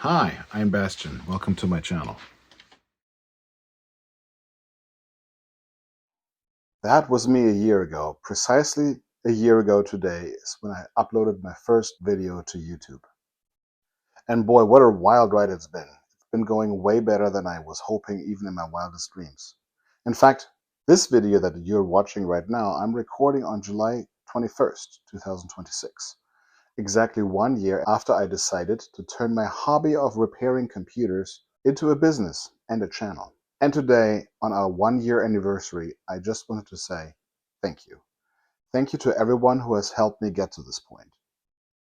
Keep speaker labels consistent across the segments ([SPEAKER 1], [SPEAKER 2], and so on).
[SPEAKER 1] Hi, I'm Bastian. Welcome to my channel. That was me a year ago. Precisely a year ago today is when I uploaded my first video to YouTube. And boy, what a wild ride it's been. It's been going way better than I was hoping even in my wildest dreams. In fact, this video that you're watching right now, I'm recording on July 21st, 2026. Exactly 1 year after I decided to turn my hobby of repairing computers into a business and a channel. And today, on our 1 year anniversary, I just wanted to say thank you. Thank you to everyone who has helped me get to this point.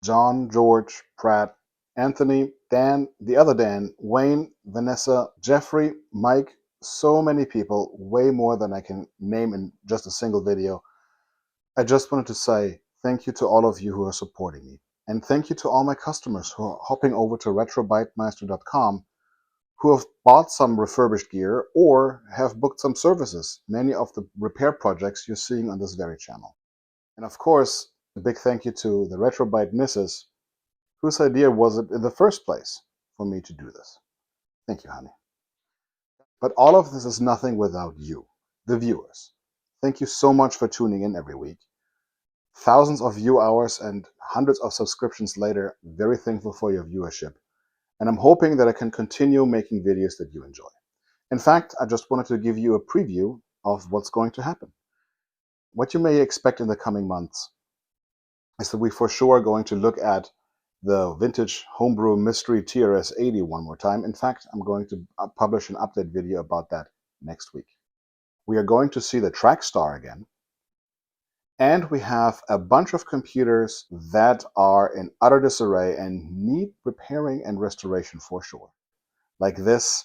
[SPEAKER 1] John, George, Pratt, Anthony, Dan, the other Dan, Wayne, Vanessa, Jeffrey, Mike, so many people, way more than I can name in just a single video. I just wanted to say thank you to all of you who are supporting me. And thank you to all my customers who are hopping over to retrobytemeister.com, who have bought some refurbished gear or have booked some services, many of the repair projects you're seeing on this very channel. And of course, a big thank you to the Retrobyte missus, whose idea was it in the first place for me to do this. Thank you, honey. But all of this is nothing without you, the viewers. Thank you so much for tuning in every week. Thousands of view hours and hundreds of subscriptions later, very thankful for your viewership. And I'm hoping that I can continue making videos that you enjoy. In fact, I just wanted to give you a preview of what's going to happen. What you may expect in the coming months is that we for sure are going to look at the vintage homebrew mystery TRS-80 one more time. In fact, I'm going to publish an update video about that next week. We are going to see the Trackstar again. And we have a bunch of computers that are in utter disarray and need repairing and restoration for sure. Like this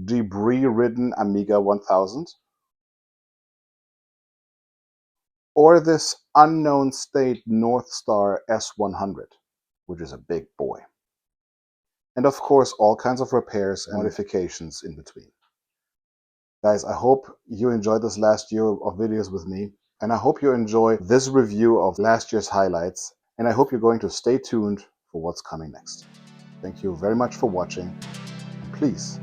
[SPEAKER 1] debris-ridden Amiga 1000, or this unknown state Northstar S100, which is a big boy. And of course, all kinds of repairs and modifications in between. Guys, I hope you enjoyed this last year of videos with me, and I hope you enjoy this review of last year's highlights, and I hope you're going to stay tuned for what's coming next. Thank you very much for watching, and please